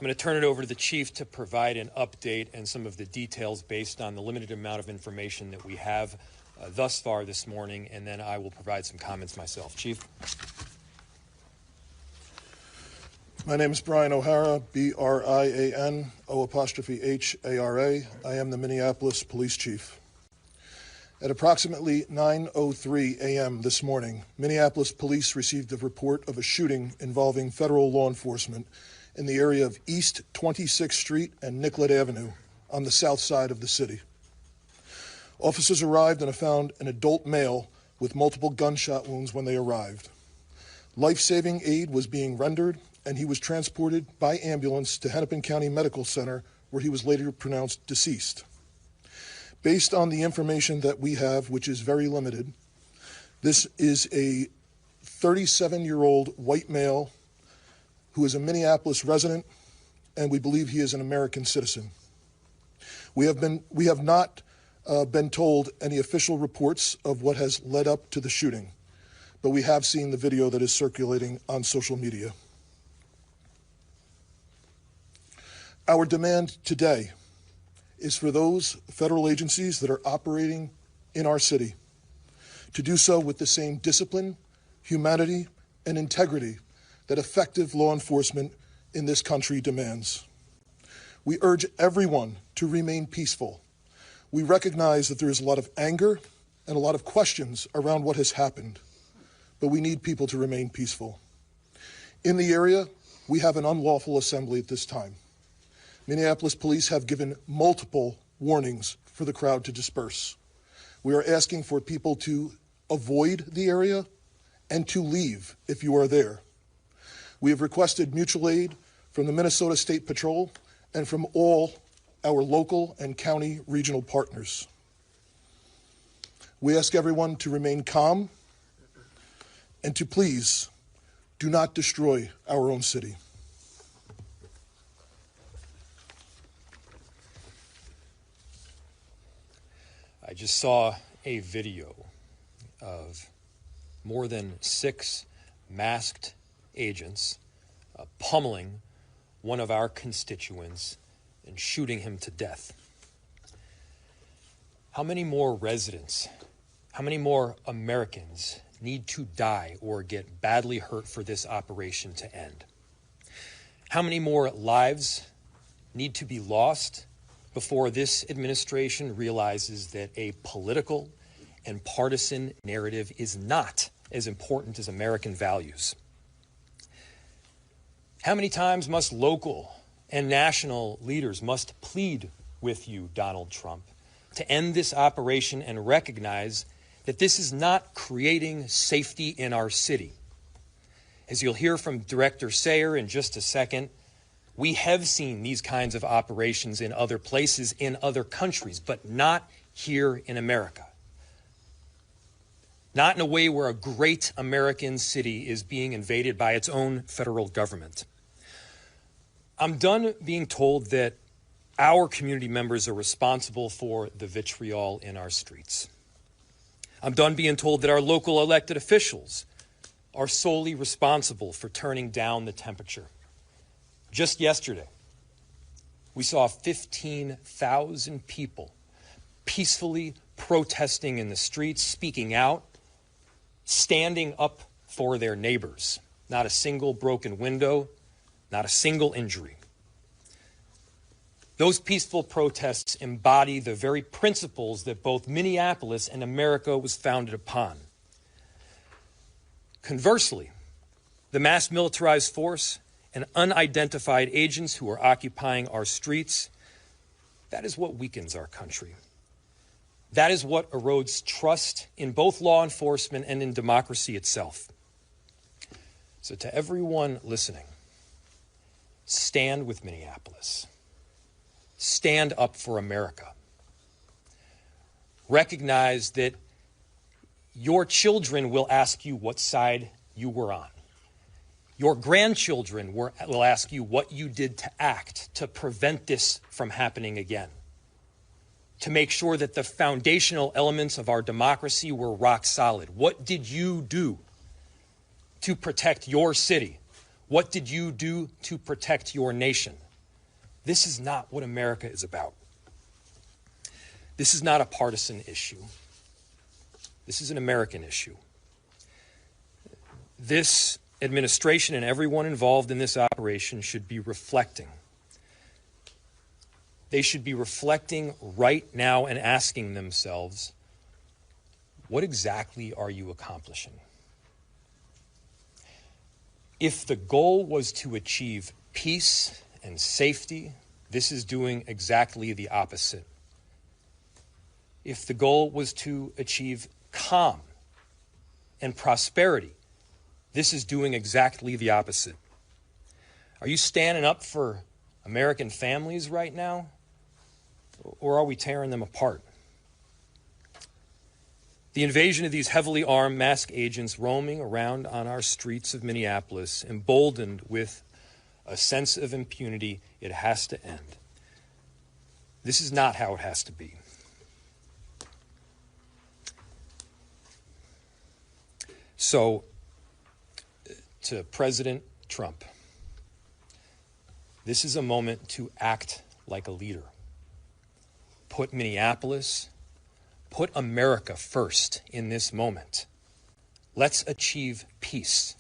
going to turn it over to the chief to provide an update and some of the details based on the limited amount of information that we have thus far this morning, and then I will provide some comments myself. Chief. My name is Brian O'Hara, B-R-I-A-N, O''H-A-R-A. I am the Minneapolis Police Chief. At approximately 9:03 a.m. this morning, Minneapolis police received a report of a shooting involving federal law enforcement in the area of East 26th Street and Nicollet Avenue on the south side of the city. Officers arrived and found an adult male with multiple gunshot wounds when they arrived. Life-saving aid was being rendered, and he was transported by ambulance to Hennepin County Medical Center, where he was later pronounced deceased. Based on the information that we have, which is very limited, this is a 37-year-old white male who is a Minneapolis resident, and we believe he is an American citizen. We have not been told any official reports of what has led up to the shooting, but we have seen the video that is circulating on social media. Our demand today is for those federal agencies that are operating in our city to do so with the same discipline, humanity, and integrity that effective law enforcement in this country demands. We urge everyone to remain peaceful. We recognize that there is a lot of anger and a lot of questions around what has happened, but we need people to remain peaceful. In the area, we have an unlawful assembly at this time. Minneapolis police have given multiple warnings for the crowd to disperse. We are asking for people to avoid the area and to leave if you are there. We have requested mutual aid from the Minnesota State Patrol and from all our local and county regional partners. We ask everyone to remain calm and to please do not destroy our own city. I just saw a video of more than 6 masked agents pummeling one of our constituents and shooting him to death. How many more residents, how many more Americans need to die or get badly hurt for this operation to end? How many more lives need to be lost before this administration realizes that a political and partisan narrative is not as important as American values? How many times must local and national leaders must plead with you, Donald Trump, to end this operation and recognize that this is not creating safety in our city? As you'll hear from Director Sayre in just a second, we have seen these kinds of operations in other places, in other countries, but not here in America. Not in a way where a great American city is being invaded by its own federal government. I'm done being told that our community members are responsible for the vitriol in our streets. I'm done being told that our local elected officials are solely responsible for turning down the temperature. Just yesterday, we saw 15,000 people peacefully protesting in the streets, speaking out, standing up for their neighbors. Not a single broken window, not a single injury. Those peaceful protests embody the very principles that both Minneapolis and America was founded upon. Conversely, the mass militarized force and unidentified agents who are occupying our streets, that is what weakens our country. That is what erodes trust in both law enforcement and in democracy itself. So to everyone listening, stand with Minneapolis. Stand up for America. Recognize that your children will ask you what side you were on. Your grandchildren will ask you what you did to act to prevent this from happening again, to make sure that the foundational elements of our democracy were rock solid. What did you do to protect your city? What did you do to protect your nation? This is not what America is about. This is not a partisan issue. This is an American issue. This administration and everyone involved in this operation should be reflecting. They should be reflecting right now and asking themselves, what exactly are you accomplishing? If the goal was to achieve peace and safety, this is doing exactly the opposite. If the goal was to achieve calm and prosperity, this is doing exactly the opposite. Are you standing up for American families right now, or are we tearing them apart? The invasion of these heavily armed masked agents roaming around on our streets of Minneapolis, emboldened with a sense of impunity, it has to end. This is not how it has to be. So, to President Trump, this is a moment to act like a leader. Put Minneapolis, put America first in this moment. Let's achieve peace.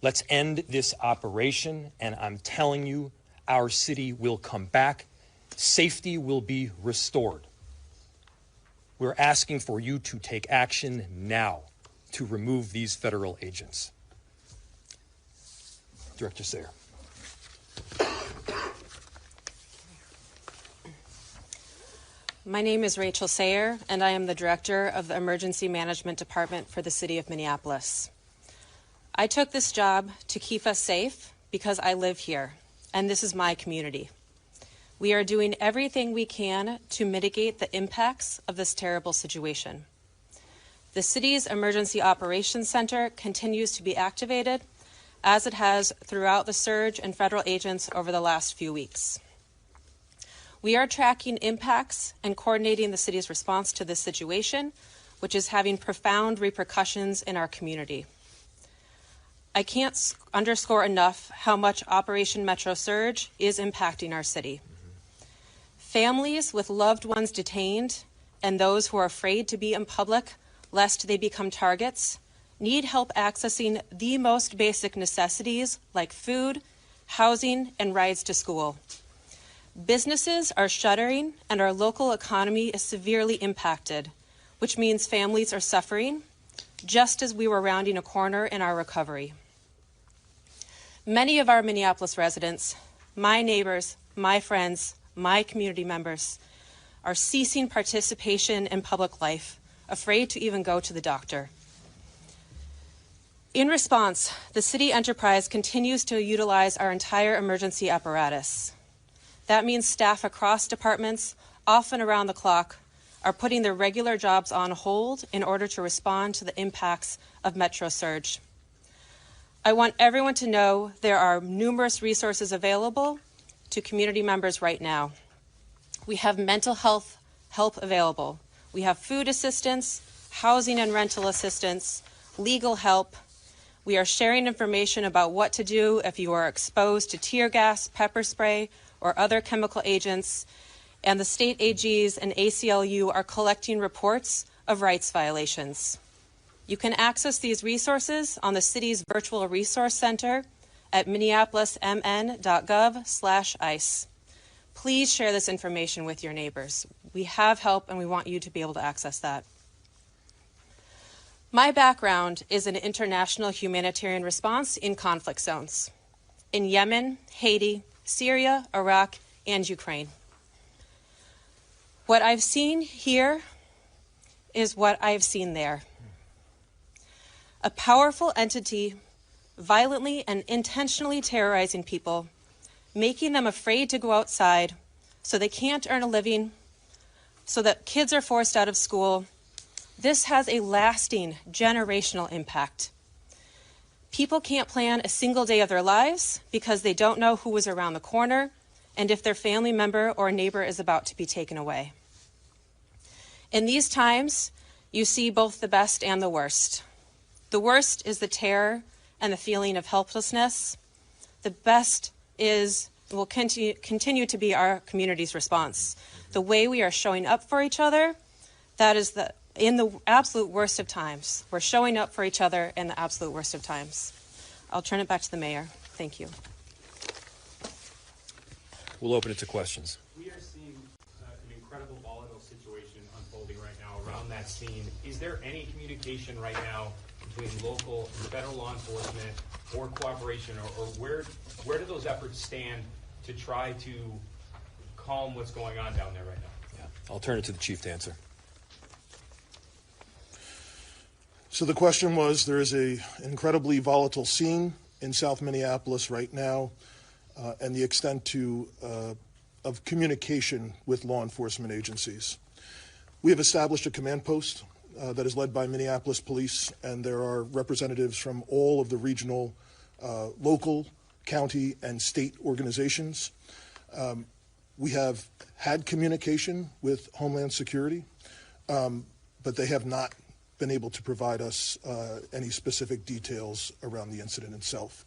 Let's end this operation, and I'm telling you, our city will come back. Safety will be restored. We're asking for you to take action now to remove these federal agents. Director Sayre. My name is Rachel Sayre, and I am the Director of the Emergency Management Department for the City of Minneapolis. I took this job to keep us safe because I live here, and this is my community. We are doing everything we can to mitigate the impacts of this terrible situation. The city's Emergency Operations Center continues to be activated, as it has throughout the surge in federal agents over the last few weeks. We are tracking impacts and coordinating the city's response to this situation, which is having profound repercussions in our community. I can't underscore enough how much Operation Metro Surge is impacting our city. Families with loved ones detained and those who are afraid to be in public lest they become targets need help accessing the most basic necessities like food, housing, and rides to school. Businesses are shuttering and our local economy is severely impacted, which means families are suffering, just as we were rounding a corner in our recovery. Many of our Minneapolis residents, my neighbors, my friends, my community members, are ceasing participation in public life, afraid to even go to the doctor. In response, the city enterprise continues to utilize our entire emergency apparatus. That means staff across departments, often around the clock, are putting their regular jobs on hold in order to respond to the impacts of Metro Surge. I want everyone to know there are numerous resources available to community members right now. We have mental health help available. We have food assistance, housing and rental assistance, legal help. We are sharing information about what to do if you are exposed to tear gas, pepper spray, or other chemical agents, and the state AGs and ACLU are collecting reports of rights violations. You can access these resources on the city's virtual resource center at minneapolismn.gov/ICE. Please share this information with your neighbors. We have help and we want you to be able to access that. My background is in international humanitarian response in conflict zones in Yemen, Haiti, Syria, Iraq, and Ukraine. What I've seen here is what I've seen there. A powerful entity violently and intentionally terrorizing people, making them afraid to go outside so they can't earn a living, so that kids are forced out of school. This has a lasting generational impact. People can't plan a single day of their lives because they don't know who is around the corner and if their family member or neighbor is about to be taken away. In these times, you see both the best and the worst. The worst is the terror and the feeling of helplessness. The best is will continue to be our community's response. The way we are showing up for each other, that is in the absolute worst of times. We're showing up for each other in the absolute worst of times. I'll turn it back to the mayor. Thank you. We'll open it to questions. We are seeing an incredible volatile situation unfolding right now around that scene. Is there any communication right now between local and federal law enforcement or cooperation, or where do those efforts stand to try to calm what's going on down there right now? Yeah, I'll turn it to the chief to answer. So the question was, there is an incredibly volatile scene in South Minneapolis right now, and the extent of communication with law enforcement agencies. We have established a command post that is led by Minneapolis Police, and there are representatives from all of the regional, local, county, and state organizations. We have had communication with Homeland Security, but they have not been able to provide us any specific details around the incident itself.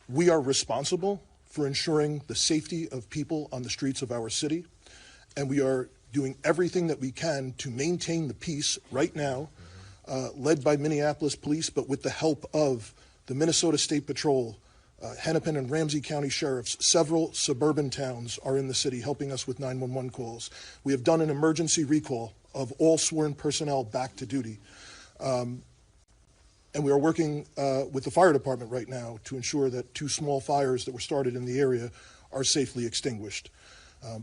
We are responsible for ensuring the safety of people on the streets of our city, and we are doing everything that we can to maintain the peace right now, led by Minneapolis Police, but with the help of the Minnesota State Patrol, Hennepin and Ramsey County Sheriffs. Several suburban towns are in the city helping us with 911 calls. We have done an emergency recall of all sworn personnel back to duty. And we are working with the fire department right now to ensure that 2 small fires that were started in the area are safely extinguished.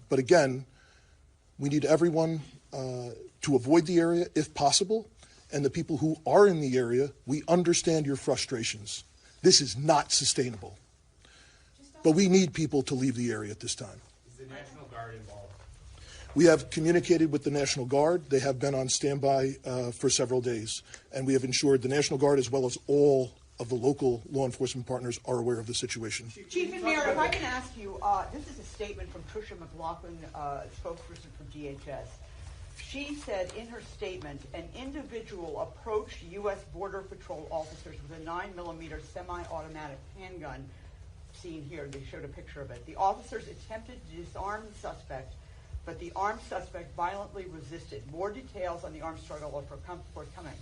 But again, we need everyone to avoid the area if possible. And the people who are in the area, we understand your frustrations. This is not sustainable. But we need people to leave the area at this time. Is the National Guard involved? We have communicated with the National Guard. They have been on standby for several days, and we have ensured the National Guard, as well as all of the local law enforcement partners, are aware of the situation. Chief and Mayor, if I can ask you, this is a statement from Tricia McLaughlin, spokesperson for DHS. She said in her statement, an individual approached U.S. Border Patrol officers with a 9mm semi-automatic handgun. Seen here, they showed a picture of it. The officers attempted to disarm the suspect, but the armed suspect violently resisted. More details on the armed struggle are forthcoming.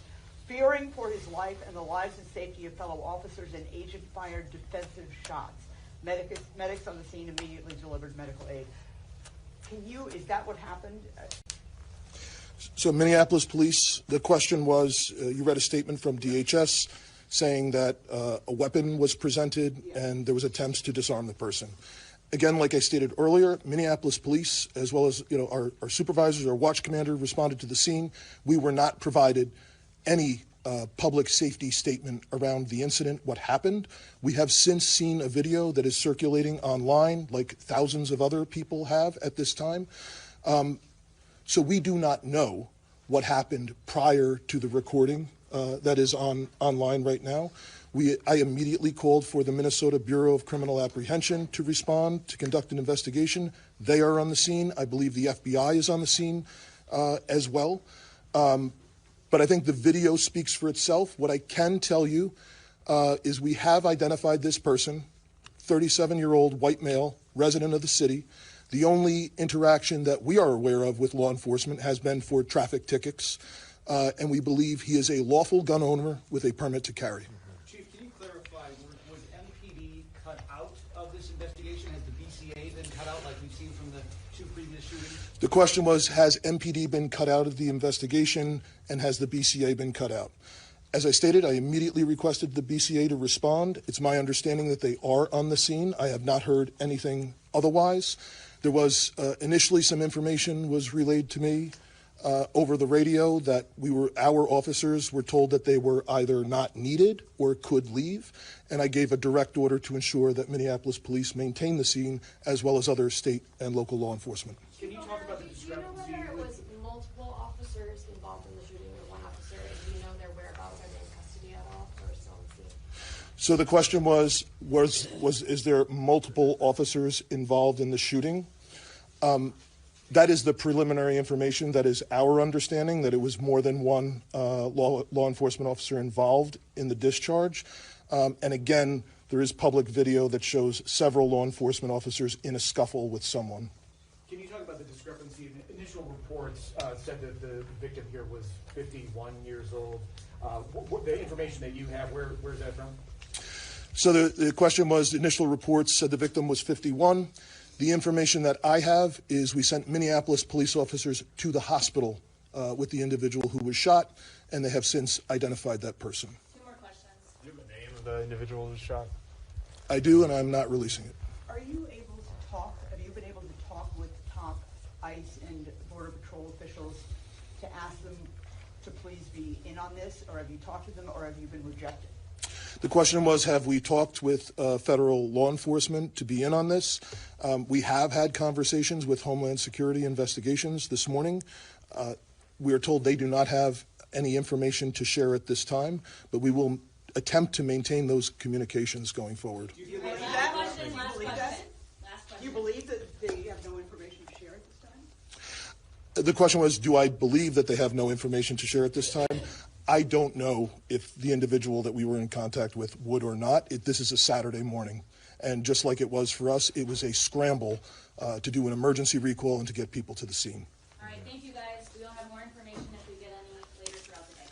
Fearing for his life and the lives and safety of fellow officers, an agent fired defensive shots. Medics on the scene immediately delivered medical aid. Is that what happened? So Minneapolis Police, the question was, you read a statement from DHS saying that a weapon was presented and there was attempts to disarm the person. Again, like I stated earlier, Minneapolis Police, as well as our supervisors, our watch commander, responded to the scene. We were not provided any public safety statement around the incident, what happened. We have since seen a video that is circulating online, like thousands of other people have at this time. So we do not know what happened prior to the recording that is online right now. I immediately called for the Minnesota Bureau of Criminal Apprehension to respond, to conduct an investigation. They are on the scene. I believe the FBI is on the scene as well. But I think the video speaks for itself. What I can tell you is we have identified this person, 37-year-old white male, resident of the city. The only interaction that we are aware of with law enforcement has been for traffic tickets, and we believe he is a lawful gun owner with a permit to carry. Chief, can you clarify, was MPD cut out of this investigation? Has the BCA been cut out like we've seen from the 2 previous shootings? The question was, has MPD been cut out of the investigation, and has the BCA been cut out? As I stated, I immediately requested the BCA to respond. It's my understanding that they are on the scene. I have not heard anything otherwise. There was initially some information was relayed to me over the radio that our officers were told that they were either not needed or could leave, and I gave a direct order to ensure that Minneapolis Police maintain the scene as well as other state and local law enforcement. Can you talk about the discrepancy? Do you know whether it was multiple officers involved in the shooting or one officer? Do you know their whereabouts? Are they in custody at all or still on the scene? So the question was is there multiple officers involved in the shooting? That is the preliminary information. That is our understanding, that it was more than one law enforcement officer involved in the discharge. And again, There is public video that shows several law enforcement officers in a scuffle with someone. Can you talk about the discrepancy? The initial reports said that the victim here was 51 years old. The information that you have, where's that from? So the question was, the initial reports said the victim was 51. The information that I have is we sent Minneapolis police officers to the hospital with the individual who was shot, and they have since identified that person. Two more questions. Do you have a name of the individual who was shot? I do, and I'm not releasing it. Are you able to talk, have you been able to talk with top ICE and Border Patrol officials to ask them to please be in on this, or have you talked to them, or have you been rejected? The question was, have we talked with federal law enforcement to be in on this? We have had conversations with Homeland Security Investigations this morning. We are told they do not have any information to share at this time, but we will attempt to maintain those communications going forward. Do you believe that? Do you believe that? Do you believe that they have no information to share at this time? The question was, do I believe that they have no information to share at this time? I don't know if the individual that we were in contact with would or not. This is a Saturday morning, and just like it was for us, it was a scramble to do an emergency recall and to get people to the scene. All right, thank you guys. We'll have more information if we get any later throughout the day.